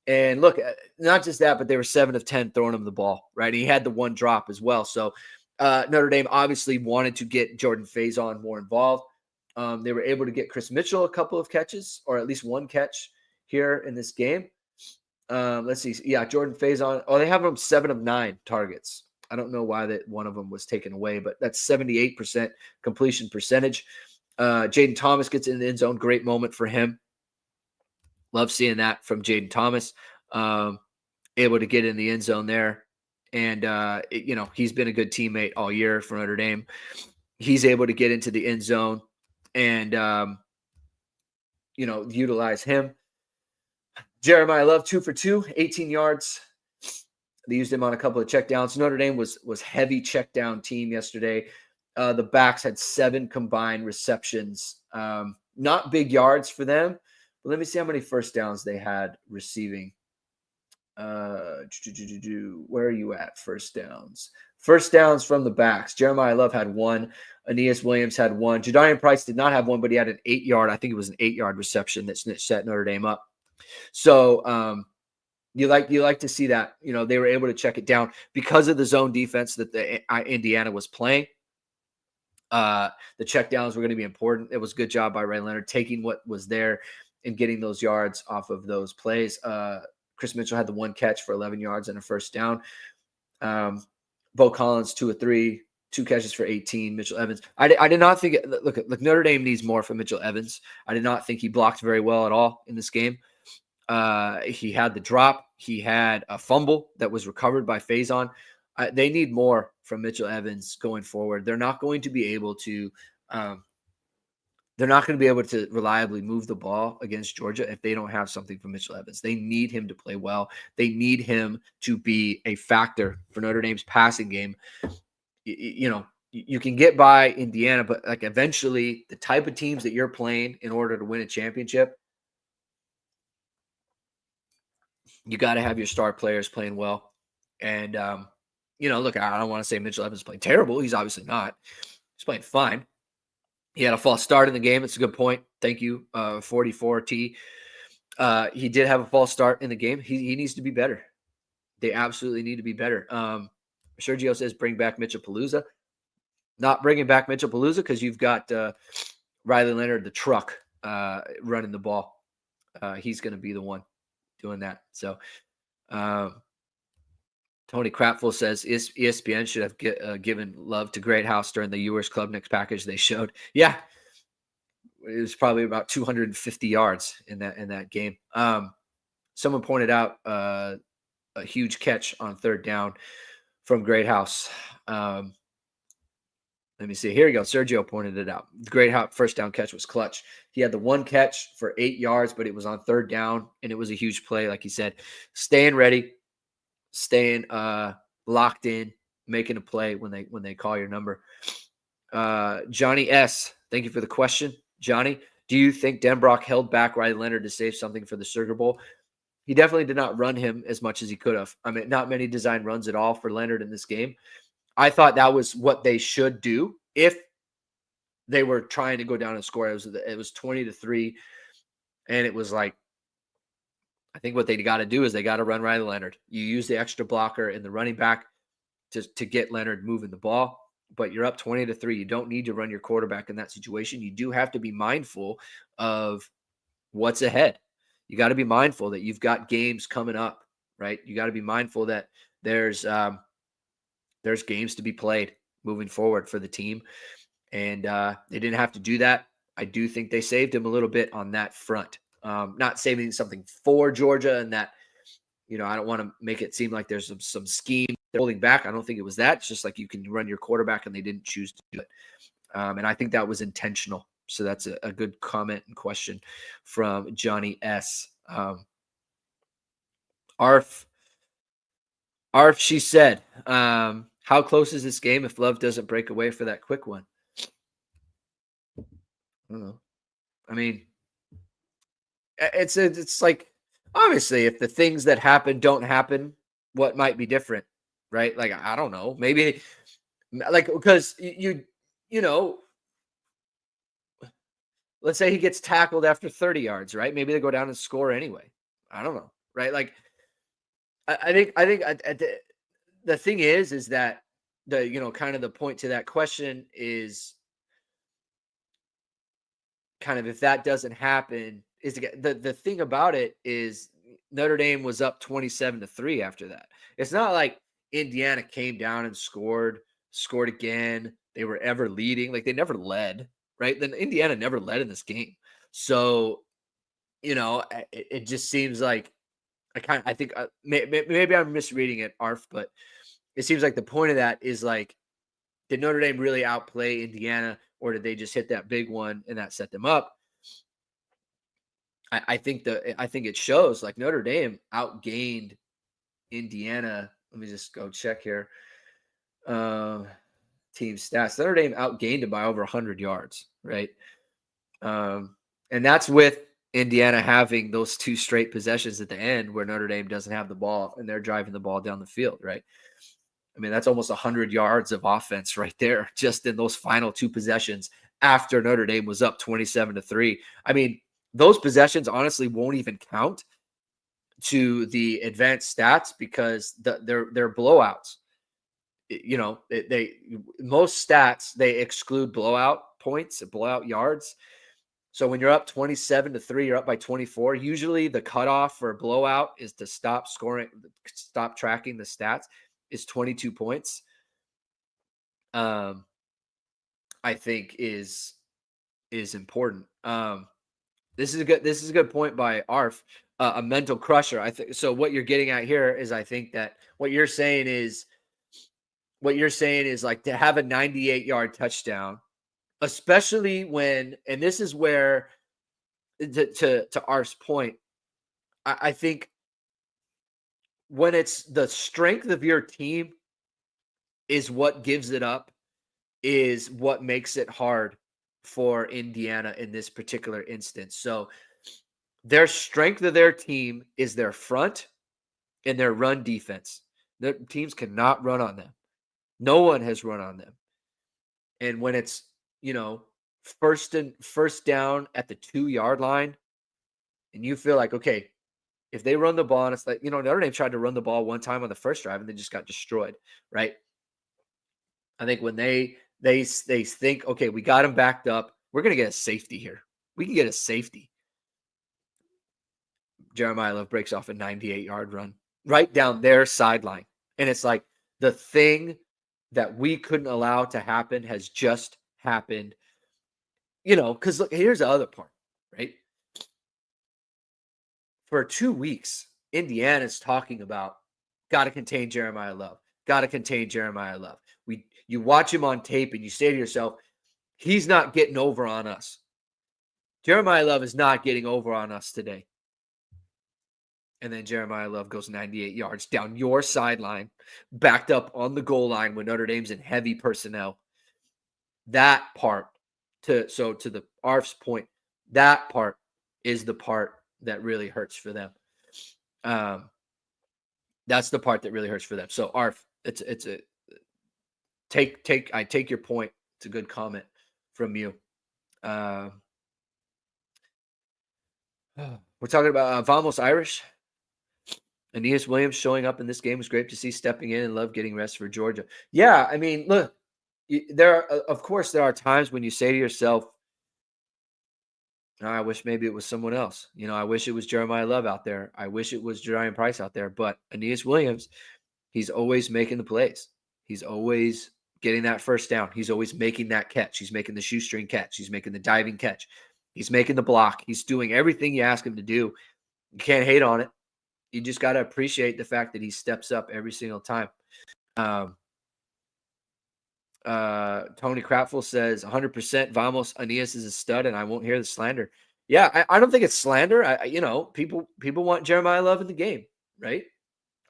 And look, not just that, but they were 7 of 10 throwing him the ball, right? He had the one drop as well. So Notre Dame obviously wanted to get Jordan Faison more involved. They were able to get Chris Mitchell a couple of catches, or at least one catch here in this game. Let's see. Yeah, Jordan Faison. Oh, they have him 7 of 9 targets. I don't know why that one of them was taken away, but that's 78% completion percentage. Jaden Thomas gets in the end zone. Great moment for him. Love seeing that from Jaden Thomas, able to get in the end zone there. And, he's been a good teammate all year for Notre Dame. he's able to get into the end zone and, utilize him. Jeremiah Love, 2 for 2, 18 yards. They used him on a couple of checkdowns. Notre Dame was heavy checkdown team yesterday. The backs had 7 combined receptions. Not big yards for them, but let me see how many first downs they had receiving. Where are you at? First downs. First downs from the backs. Jeremiah Love had 1. Aeneas Williams had 1. Jadarian Price did not have 1, but he had an 8-yard. I think it was an 8-yard reception that set Notre Dame up. So you like to see that. They were able to check it down because of the zone defense that the Indiana was playing. The checkdowns were going to be important. It was a good job by Ray Leonard taking what was there and getting those yards off of those plays. Chris Mitchell had the 1 catch for 11 yards and a first down. Bo Collins, 2 of 3, 2 catches for 18. Mitchell Evans. I did not think – look, Notre Dame needs more from Mitchell Evans. I did not think he blocked very well at all in this game. He had the drop. He had a fumble that was recovered by Faison. They need more from Mitchell Evans going forward. They're not going to be able to reliably move the ball against Georgia if they don't have something from Mitchell Evans. They need him to play well. They need him to be a factor for Notre Dame's passing game. You can get by Indiana, but like eventually the type of teams that you're playing in order to win a championship, you got to have your star players playing well. And, look, I don't want to say Mitchell Evans playing terrible. He's obviously not. He's playing fine. He had a false start in the game. It's a good point. Thank you, 44T. He did have a false start in the game. He needs to be better. They absolutely need to be better. Sergio says bring back Mitchell-Palooza. Not bringing back Mitchell-Palooza because you've got Riley Leonard, the truck, running the ball. He's going to be the one doing that. So Tony Crapful says ESPN should have given love to Great House during the Ewers Klubnik's package they showed. Yeah, it was probably about 250 yards in that game. Someone pointed out a huge catch on third down from Great House. Let me see. Here you go. Sergio pointed it out. The Great House first down catch was clutch. He had the 1 catch for 8 yards, but it was on third down, and it was a huge play, like he said. Staying ready, staying locked in, making a play when they call your number. Johnny S., thank you for the question. Johnny, do you think Denbrock held back Riley Leonard to save something for the Sugar Bowl? He definitely did not run him as much as he could have. I mean, not many design runs at all for Leonard in this game. I thought that was what they should do if they were trying to go down and score. It was 20-3, and it was like, I think what they got to do is they got to run Riley Leonard. You use the extra blocker in the running back to get Leonard moving the ball, but you're up 20-3. You don't need to run your quarterback in that situation. You do have to be mindful of what's ahead. You got to be mindful that you've got games coming up, right? You got to be mindful that there's games to be played moving forward for the team. And they didn't have to do that. I do think they saved him a little bit on that front. Not saving something for Georgia and that, I don't want to make it seem like there's some scheme they're holding back. I don't think it was that. It's just like you can run your quarterback and they didn't choose to do it. And I think that was intentional. So that's a good comment and question from Johnny S. Arf, she said, how close is this game if Love doesn't break away for that quick one? I don't know. I mean, it's like, obviously, if the things that happen don't happen, what might be different, right? Like, I don't know. Maybe, like, because let's say he gets tackled after 30 yards, right? Maybe they go down and score anyway. I don't know, right? Like, I think the thing is that kind of the point to that question is kind of if that doesn't happen is the thing about it is Notre Dame was up 27-3 after that. It's not like Indiana came down and scored again. They were ever leading. Like they never led, right? Then Indiana never led in this game. So, it just seems like I think maybe I'm misreading it, Arf, but it seems like the point of that is like Did Notre Dame really outplay Indiana, or did they just hit that big one and that set them up? I think it shows like Notre Dame outgained Indiana. Let me just go check here. Um, team stats. Notre Dame outgained it by over 100 yards, right? And that's with Indiana having those two straight possessions at the end where Notre Dame doesn't have the ball and they're driving the ball down the field, right? I mean, that's almost 100 yards of offense right there, just in those final two possessions after Notre Dame was up 27-3. I mean, those possessions honestly won't even count to the advanced stats because they're blowouts. You know, they most stats they exclude blowout points, blowout yards. So when you're up 27-3, you're up by 24. Usually the cutoff for a blowout is to stop scoring, stop tracking the stats is 22 points. I think is important. This is a good point by Arf, a mental crusher. I think so. What you're getting at here is, I think that what you're saying is like to have a 98-yard touchdown, especially when, and this is where to Arf's point, I think when it's the strength of your team is what gives it up, is what makes it hard for Indiana in this particular instance. So their strength of their team is their front and their run defense. Their teams cannot run on them. No one has run on them. And when it's, you know, first down at the 2-yard line, and you feel like, okay, if they run the ball, and it's like, you know, Notre Dame tried to run the ball one time on the first drive and they just got destroyed, right? I think when they think, okay, we got him backed up, we're going to get a safety here. We can get a safety. Jeremiah Love breaks off a 98-yard run right down their sideline. And it's like the thing that we couldn't allow to happen has just happened. You know, because look, here's the other part, right? For 2 weeks, Indiana's talking about got to contain Jeremiah Love. Got to contain Jeremiah Love. You watch him on tape and you say to yourself, he's not getting over on us. Jeremiah Love is not getting over on us today. And then Jeremiah Love goes 98 yards down your sideline, backed up on the goal line when Notre Dame's in heavy personnel. That part, to the Arf's point, that part is the part that really hurts for them. That's the part that really hurts for them. So Arf, it's a I take your point. It's a good comment from you. We're talking about Vamos Irish. Aeneas Williams showing up in this game was great to see, stepping in, and Love getting rest for Georgia. Yeah, I mean, look, of course, there are times when you say to yourself, I wish maybe it was someone else. You know, I wish it was Jeremiah Love out there. I wish it was Jerian Price out there. But Aeneas Williams, he's always making the plays. He's always getting that first down. He's always making that catch. He's making the shoestring catch. He's making the diving catch. He's making the block. He's doing everything you ask him to do. You can't hate on it. You just got to appreciate the fact that he steps up every single time. Tony Crapful says 100% Vamos Aeneas is a stud, and I won't hear the slander. Yeah, I don't think it's slander. You know, people want Jeremiah Love in the game, right?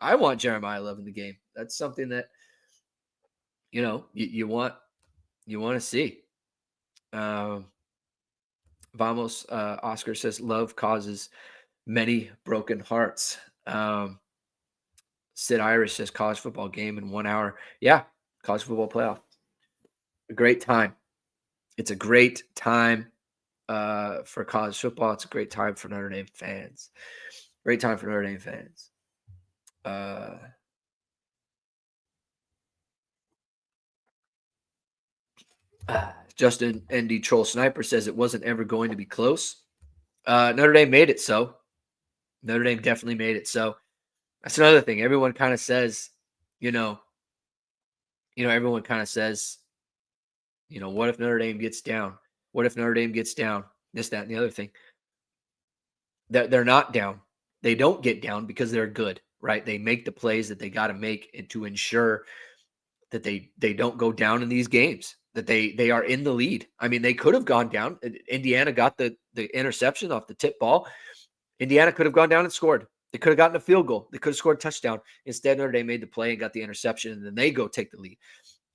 I want Jeremiah Love in the game. That's something that, you know, you want to see. Vamos Oscar says Love causes many broken hearts. Sid Irish says college football game in 1 hour. Yeah, college football playoff. A great time. It's a great time for college football. It's a great time for Notre Dame fans. Great time for Notre Dame fans. Justin ND Troll Sniper says it wasn't ever going to be close. Notre Dame made it so. Notre Dame definitely made it so. That's another thing. Everyone kind of says, everyone kind of says, what if Notre Dame gets down? What if Notre Dame gets down? This, that, and the other thing. They're not down. They don't get down because they're good, right? They make the plays that they got to make and to ensure that they don't go down in these games, that they are in the lead. I mean, they could have gone down. Indiana got the interception off the tip ball. Indiana could have gone down and scored. They could have gotten a field goal. They could have scored a touchdown. Instead, Notre Dame made the play and got the interception, and then they go take the lead.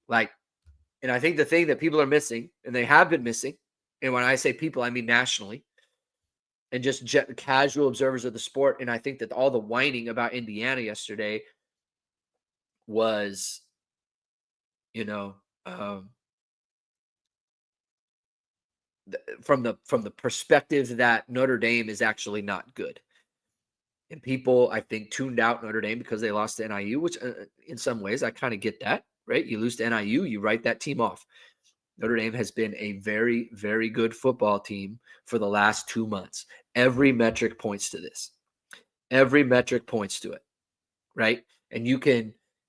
And I think the thing that people are missing, and they have been missing, and when I say people, I mean nationally, and just casual observers of the sport, and I think that all the whining about Indiana yesterday was, from the perspective that Notre Dame is actually not good. And people, I think, tuned out Notre Dame because they lost to NIU, which in some ways I kind of get that, right? You lose to NIU, you write that team off. Notre Dame has been a very, very good football team for the last 2 months. Every metric points to this. Every metric points to it, right? And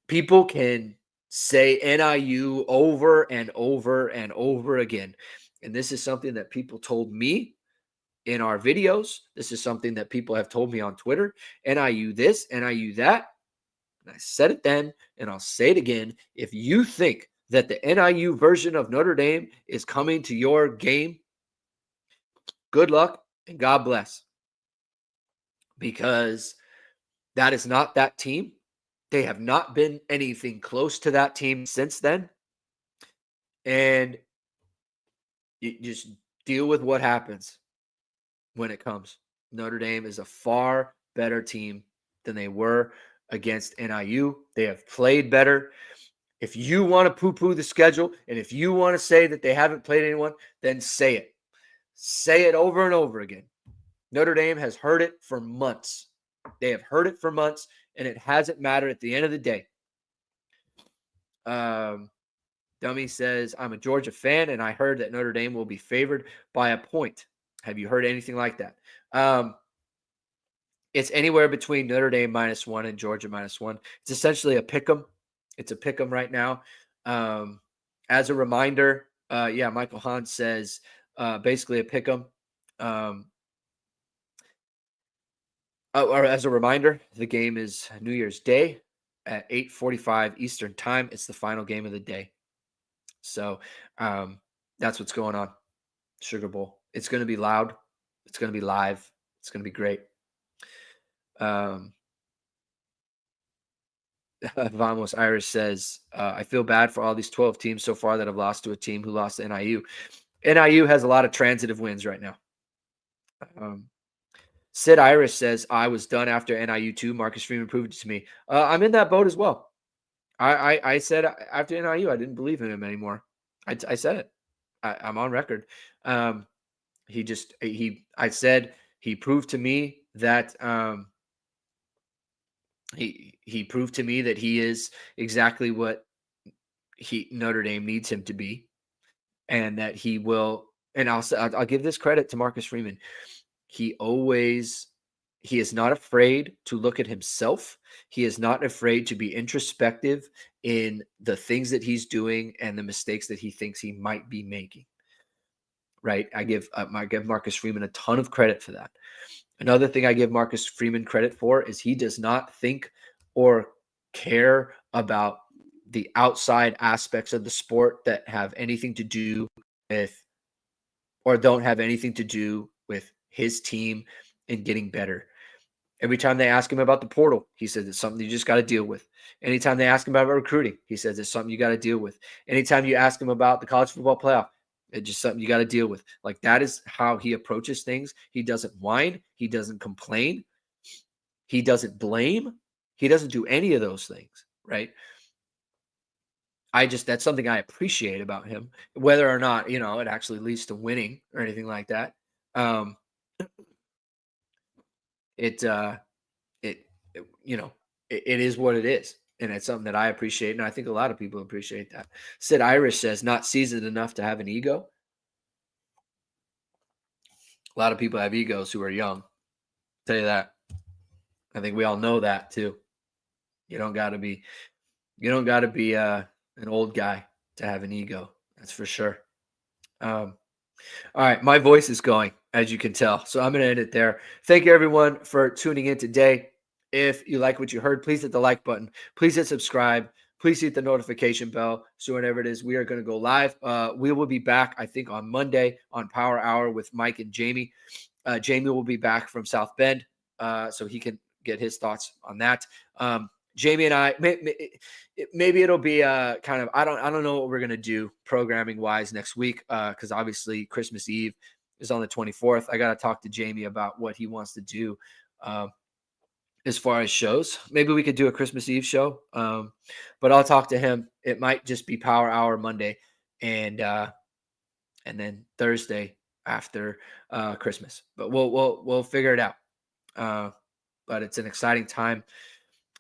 people can say NIU over and over and over again. And this is something that people told me in our videos. This is something that people have told me on Twitter. NIU this, NIU that. And I said it then, and I'll say it again. If you think that the NIU version of Notre Dame is coming to your game, good luck and God bless. Because that is not that team. They have not been anything close to that team since then. And you just deal with what happens when it comes. Notre Dame is a far better team than they were against NIU. They have played better. If you want to poo-poo the schedule, and if you want to say that they haven't played anyone, then say it. Say it over and over again. Notre Dame has heard it for months. They have heard it for months, and it hasn't mattered at the end of the day. Dummy says, I'm a Georgia fan, and I heard that Notre Dame will be favored by a point. Have you heard anything like that? It's anywhere between Notre Dame -1 and Georgia -1. It's essentially a pick 'em. It's a pick 'em right now. As a reminder, Michael Hahn says basically a pick 'em. Or as a reminder, the game is New Year's Day at 8:45 Eastern time. It's the final game of the day. So that's what's going on. Sugar Bowl. It's going to be loud. It's going to be live. It's going to be great. Vamos Irish says, I feel bad for all these 12 teams so far that have lost to a team who lost to NIU. NIU has a lot of transitive wins right now. Sid Irish says, I was done after NIU 2. Marcus Freeman proved it to me. I'm in that boat as well. I said after NIU, I didn't believe in him anymore. I said it. I'm on record. I said he proved to me that he proved to me that he is exactly what Notre Dame needs him to be, and that he will. And I'll give this credit to Marcus Freeman. He is not afraid to look at himself. He is not afraid to be introspective in the things that he's doing and the mistakes that he thinks he might be making. Right? I give Marcus Freeman a ton of credit for that. Another thing I give Marcus Freeman credit for is he does not think or care about the outside aspects of the sport that have anything to do with, or don't have anything to do with, his team and getting better. Every time they ask him about the portal, he says it's something you just got to deal with. Anytime they ask him about recruiting, he says it's something you got to deal with. Anytime you ask him about the college football playoff, it's just something you got to deal with. Like, that is how he approaches things. He doesn't whine. He doesn't complain. He doesn't blame. He doesn't do any of those things, right? That's something I appreciate about him, whether or not, it actually leads to winning or anything like that. It is what it is. And it's something that I appreciate. And I think a lot of people appreciate that. Sid Irish says, not seasoned enough to have an ego. A lot of people have egos who are young. I'll tell you that. I think we all know that too. You don't got to be an old guy to have an ego. That's for sure. All right. My voice is going, as you can tell. So I'm going to end it there. Thank you, everyone, for tuning in today. If you like what you heard, please hit the like button. Please hit subscribe. please hit the notification bell. So whenever it is, we are going to go live. We will be back, I think, on Monday on Power Hour with Mike and Jamie. Jamie will be back from South Bend, so he can get his thoughts on that. Jamie and I, maybe it'll be kind of, I don't know what we're gonna do programming wise next week, because obviously Christmas Eve is on the 24th. I gotta talk to Jamie about what he wants to do as far as shows. Maybe we could do a Christmas Eve show, but I'll talk to him. It might just be Power Hour Monday, and then Thursday after Christmas. But we'll figure it out. But it's an exciting time.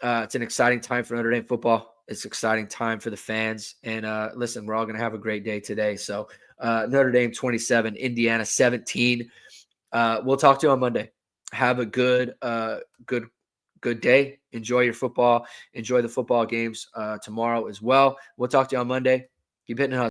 It's an exciting time for Notre Dame football. It's an exciting time for the fans. And listen, we're all going to have a great day today. So Notre Dame 27, Indiana 17. We'll talk to you on Monday. Have a good day. Enjoy your football. Enjoy the football games tomorrow as well. We'll talk to you on Monday. Keep hitting hustle.